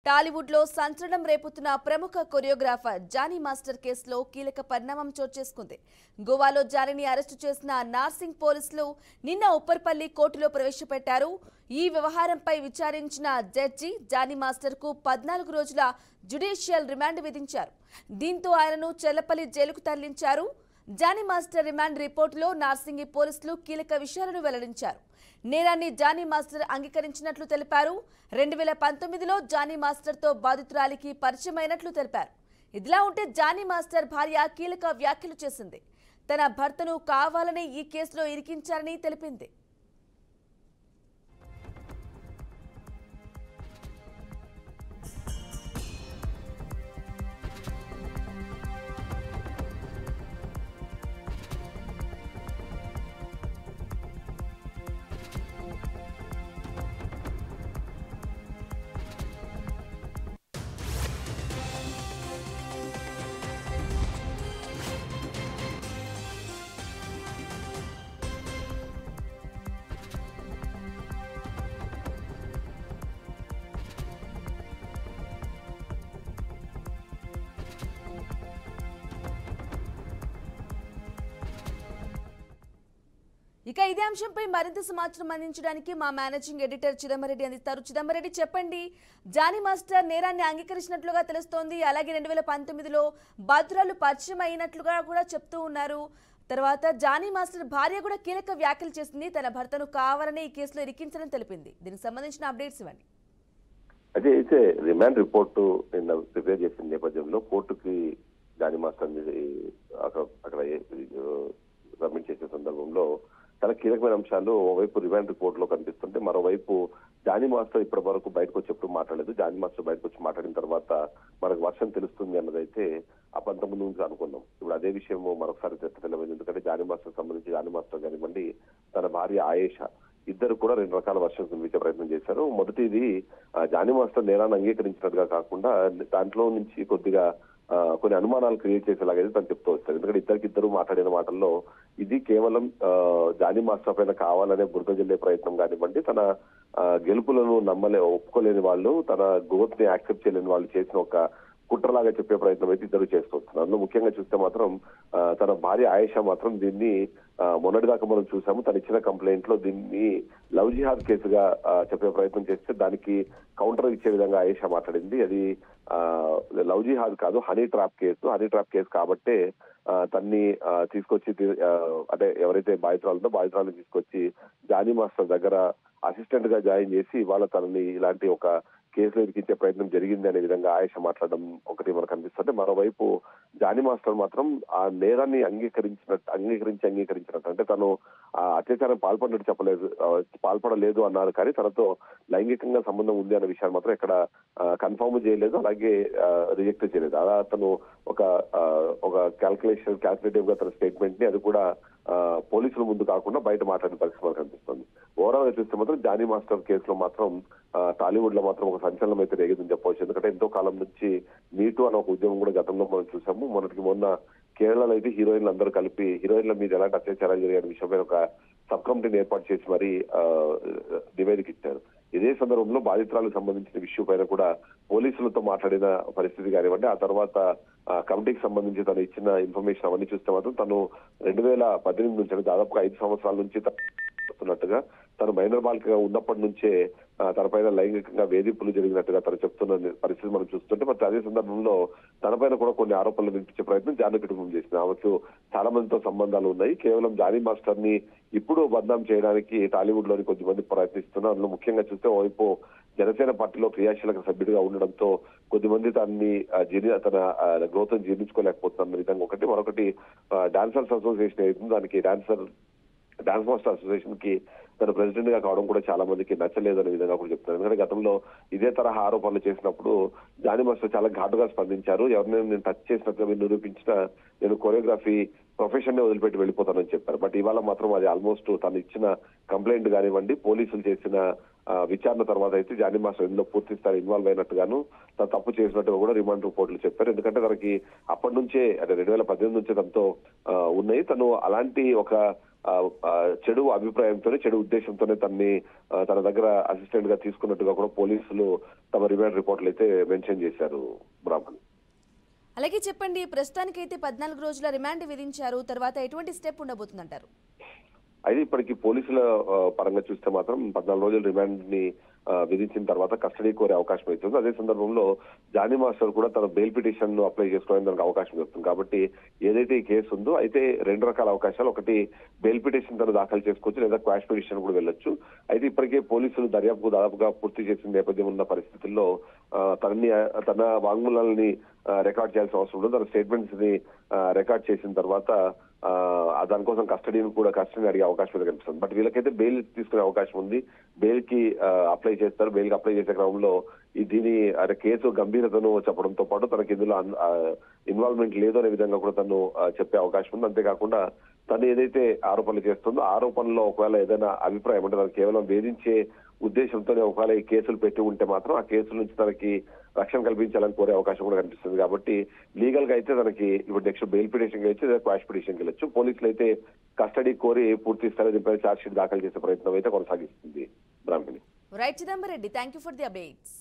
టాలీవుడ్ లో సంచలనం రేపుతున్న ప్రముఖ కొరియోగ్రాఫర్ జానీ మాస్టర్ కేసులో కీలక పరిణామం చోటు చేసుకుంది. గోవాలో జానీని అరెస్టు చేసిన నార్సింగ్ పోలీసులు నిన్న ఉప్పర్పల్లి కోర్టులో ప్రవేశపెట్టారు. ఈ వ్యవహారంపై విచారించిన జడ్జి జానీ మాస్టర్ కు 14 రోజుల జ్యుడిషియల్ రిమాండ్ విధించారు. దీంతో ఆయనను చెల్లపల్లి జైలుకు తరలించారు. జానీ మాస్టర్ రిమాండ్ రిపోర్టులో నార్సింగి పోలీసులు కీలక విషయాలను వెల్లడించారు. నేరాన్ని జానీ మాస్టర్ అంగీకరించినట్లు తెలిపారు. 2019లో జానీ మాస్టర్తో బాధితురాలికి పరిచయమైనట్లు తెలిపారు. ఇదిలా ఉంటే జానీ మాస్టర్ భార్య కీలక వ్యాఖ్యలు చేసింది. తన భర్తను కావాలని ఈ కేసులో ఇరికించారని తెలిపింది. ఇక ఇదే అంశంపై మరింత సమాచారం అందించడానికి మా మేనేజింగ్ ఎడిటర్ చిదంబరెడ్డి అందిస్తారు. చిదంబరెడ్డి, చెప్పండి. జానీ మాస్టర్ నేరాన్ని అంగీకరించినట్లుగా తెలుస్తోంది. అలాగే 2019లో బాధితురాలు పరిచయం అయినట్లుగా కూడా చెప్తూ ఉన్నారు. తర్వాత జానీ మాస్టర్ భార్య కూడా కీలక వ్యాఖ్యలు చేసింది. తన భర్తను కావాలని ఈ కేసులో ఇరికించాలని తెలిపింది. దీనికి సంబంధించిన అప్డేట్స్ ఇవ్వండి. అయితే రిమాండ్ రిపోర్టు నిన్న ప్రిపేర్ చేసిన నేపథ్యంలో కోర్టుకి జానీ మాస్టర్ అక్కడ సబ్మిట్ చేసే సందర్భంలో చాలా కీలకమైన అంశాలు ఓవైపు రిమాండ్ రిపోర్ట్ లో కనిపిస్తుంటే, మరోవైపు జానీ మాస్టర్ ఇప్పటి వరకు బయటకు వచ్చేప్పుడు మాట్లాడలేదు. జానీ మాస్టర్ బయటకు వచ్చి మాట్లాడిన తర్వాత మనకు వర్షం తెలుస్తుంది అన్నదైతే ముందు నుంచి అనుకున్నాం. ఇప్పుడు అదే విషయం మరొకసారి తెలియదు. ఎందుకంటే జానీ మాస్టర్ సంబంధించి జానీ మాస్టర్ కానివ్వండి, తన భార్య ఆయేషా ఇద్దరు కూడా 2 రకాల వర్షం వినిపించే ప్రయత్నం చేశారు. మొదటిది జానీ మాస్టర్ నేరాన్ని అంగీకరించినట్టుగా కాకుండా దాంట్లో నుంచి కొద్దిగా కొన్ని అనుమానాలు క్రియేట్ చేసేలాగైతే తను చెప్తూ వస్తారు. ఎందుకంటే ఇద్దరు మాట్లాడిన మాటల్లో ఇది కేవలం జానీ మాస్టర్ పైన కావాలనే బురద జల్లే ప్రయత్నం కానివ్వండి, తన గెలుపులను ఒప్పుకోలేని వాళ్ళు, తన గ్రోత్ ని యాక్సెప్ట్ చేయలేని వాళ్ళు చేసిన ఒక కుట్రలాగా చెప్పే ప్రయత్నం అయితే ఇద్దరు చేస్తూ వస్తున్నారు. అందులో ముఖ్యంగా చూస్తే మాత్రం తన భార్య ఆయేషా మాత్రం దీన్ని మొన్నటిదాకా మనం చూసాము. తను ఇచ్చిన కంప్లైంట్ లో దీన్ని లవ్ జిహాద్ కేసుగా చెప్పే ప్రయత్నం చేస్తే దానికి కౌంటర్ ఇచ్చే విధంగా ఆయేషా మాట్లాడింది. అది లవ్ జిహాద్ కాదు, హనీ ట్రాప్ కేసు కాబట్టే తన్ని తీసుకొచ్చి అంటే ఎవరైతే బాధితురాలను తీసుకొచ్చి జానీ మాస్టర్ దగ్గర అసిస్టెంట్ గా జాయిన్ చేసి వాళ్ళ తనని ఇలాంటి ఒక కేసులో ఇరికించే ప్రయత్నం జరిగింది అనే విధంగా ఆయేషా మాట్లాడడం ఒకటి మనకు అనిపిస్తుంది. మరోవైపు జానీ మాస్టర్ మాత్రం ఆ నేరాన్ని అంగీకరించినట్టు అంటే తను అత్యాచారం పాల్పడలేదు అన్నారు. కానీ తనతో లైంగికంగా సంబంధం ఉంది అనే విషయాన్ని మాత్రం ఇక్కడ కన్ఫర్మ్ చేయలేదు, అలాగే రిజెక్ట్ చేయలేదు. అలా తను ఒక క్యాల్కులేటివ్ గా తన స్టేట్మెంట్ ని అది కూడా పోలీసుల ముందు కాకుండా బయట మాట్లాడిన పరిస్థితి మనకు కనిపిస్తుంది. ఓవరాల్ గా చూస్తే మాత్రం జానీ మాస్టర్ కేసులో మాత్రం టాలీవుడ్ లో మాత్రం ఒక సంచలనం అయితే రేగిందని చెప్పవచ్చు. ఎందుకంటే ఎంతో కాలం నుంచి మీటూ అనే ఒక ఉద్యమం కూడా గతంలో మనం చూసాము. మొన్న కేరళలో అయితే హీరోయిన్లు అందరూ కలిపి హీరోయిన్ల మీద ఎలాంటి అత్యాచారాలు జరిగిన విషయంపై ఒక సబ్ కమిటీని ఏర్పాటు చేసి మరీ నివేదిక ఇచ్చారు. ఇదే సందర్భంలో బాధితురాలకు సంబంధించిన విషయం పైన కూడా పోలీసులతో మాట్లాడిన పరిస్థితి కానివ్వండి, ఆ తర్వాత కమిటీకి సంబంధించి తను ఇచ్చిన ఇన్ఫర్మేషన్ అవన్నీ చూస్తే మాత్రం తను 2018 నుంచి దాదాపుగా 5 సంవత్సరాల నుంచి చెప్తున్నట్టుగా తను మైనర్ బాలికగా ఉన్నప్పటి నుంచే తనపైన లైంగికంగా వేధింపులు జరిగినట్టుగా తను చెప్తున్న పరిస్థితి మనం చూస్తుంటే, మరి అదే సందర్భంలో తనపైన కూడా కొన్ని ఆరోపణలు వినిపించే ప్రయత్నం జానీ కుటుంబం చేసింది. ఆమెకు చాలా మందితో సంబంధాలు ఉన్నాయి. కేవలం జానీ మాస్టర్ ని ఇప్పుడు బద్నాం చేయడానికి టాలీవుడ్ లోని కొద్దిమంది ప్రయత్నిస్తున్నారు. అందులో ముఖ్యంగా చూస్తే ఓవైపు జనసేన పార్టీలో క్రియాశీలక సభ్యుడిగా ఉండడంతో కొద్దిమంది తన గ్రోత్ జీర్ణించుకోలేకపోతున్న విధంగా ఒకటి. మరొకటి డాన్సర్స్ అసోసియేషన్ అయితే దానికి డాన్స్ మాస్టర్ అసోసియేషన్ కి తన ప్రెసిడెంట్ గా కావడం కూడా చాలా మందికి నచ్చలేదు అనే విధంగా కూడా చెప్తున్నారు. ఎందుకంటే గతంలో ఇదే తరహా ఆరోపణలు చేసినప్పుడు జానీ మాస్టర్ చాలా ఘాటుగా స్పందించారు. ఎవరినైనా నేను టచ్ చేసినట్టుగా మీరు నిరూపించినా నేను కొరియోగ్రఫీ ప్రొఫెషన్ నే వదిలిపెట్టి వెళ్ళిపోతానని చెప్పారు. బట్ ఇవాళ మాత్రం అది ఆల్మోస్ట్ తను ఇచ్చిన కంప్లైంట్ కానివ్వండి, పోలీసులు చేసిన విచారణ తర్వాత అయితే జానీ మాస్టర్ ఇందులో పూర్తి స్థాయి ఇన్వాల్వ్ అయినట్టుగాను తను తప్పు చేసినట్టుగా కూడా రిమాండ్ రిపోర్టులు చెప్పారు. ఎందుకంటే తనకి అప్పటి నుంచే అంటే 2018 నుంచే తనతో ఉన్నాయి. తను అలాంటి ఒక చెడు అభిప్రాయంతోనే చెడు ఉద్దేశంతోనే తన దగ్గర అసిస్టెంట్ గా తీసుకున్నట్టుగా కూడా పోలీసులు తమ రిమాండ్ రిపోర్ట్లు అయితే మెన్షన్ చేశారు బ్రాహ్మణ్. అలాగే చెప్పండి, ప్రస్తుతానికైతే 14 రోజుల రిమాండ్ విధించారు. తర్వాత ఎటువంటి స్టెప్ ఉండబోతుందంటారు? అయితే ఇప్పటికి పోలీసుల పరంగా చూస్తే మాత్రం 14 రోజుల రిమాండ్ ని విధించిన తర్వాత కస్టడీ కోరే అవకాశం అవుతుంది. అదే సందర్భంలో జానీ మాస్టర్ కూడా తన బెయిల్ పిటిషన్ ను అప్లై చేసుకోవడానికి దానికి అవకాశం వస్తుంది. కాబట్టి ఏదైతే ఈ కేసు ఉందో అయితే 2 రకాల అవకాశాలు, ఒకటి బెయిల్ పిటిషన్ తను దాఖలు చేసుకోవచ్చు, లేదా క్వాష్ పిటిషన్ కూడా వెళ్ళొచ్చు. అయితే ఇప్పటికే పోలీసులు దర్యాప్తు దాదాపుగా పూర్తి చేసిన నేపథ్యం ఉన్న పరిస్థితుల్లో తన వాంగ్మూలాలని రికార్డ్ చేయాల్సిన అవసరం ఉండదు. తన స్టేట్మెంట్స్ ని రికార్డ్ చేసిన తర్వాత దానికోసం కస్టడీని అడిగే అవకాశం అయితే కనిపిస్తుంది. బట్ వీళ్ళకైతే బెయిల్ తీసుకునే అవకాశం ఉంది. బెయిల్ కి అప్లై చేస్తారు. బెయిల్ కి అప్లై చేసే క్రమంలో దీని కేసు గంభీరతను చెప్పడంతో పాటు తనకి ఇందులో ఇన్వాల్వ్మెంట్ లేదు అనే విధంగా కూడా తను చెప్పే అవకాశం ఉంది. అంతేకాకుండా తను ఏదైతే ఆరోపణలు చేస్తుందో ఆరోపణలో ఒకవేళ ఏదైనా అభిప్రాయం అంటే తను కేవలం వేధించే ఉద్దేశంతోనే ఒకవేళ ఈ కేసులు పెట్టి ఉంటే మాత్రం ఆ కేసుల నుంచి తనకి రక్షణ కల్పించాలని కోరే అవకాశం కూడా కనిపిస్తుంది. కాబట్టి లీగల్ గా అయితే తనకి ఇప్పుడు నెక్స్ట్ బెయిల్ పిటిషన్ వెళ్ళచ్చు, లేదా క్వాష్ పిటిషన్ వెళ్ళచ్చు. పోలీసులు అయితే కస్టడీ కోరి పూర్తి స్థాయి దీనిపై ఛార్జ్ షీట్ దాఖలు చేసే ప్రయత్నం అయితే కొనసాగిస్తుంది. Brahmani. Right Chidambareddy, thank you for the updates.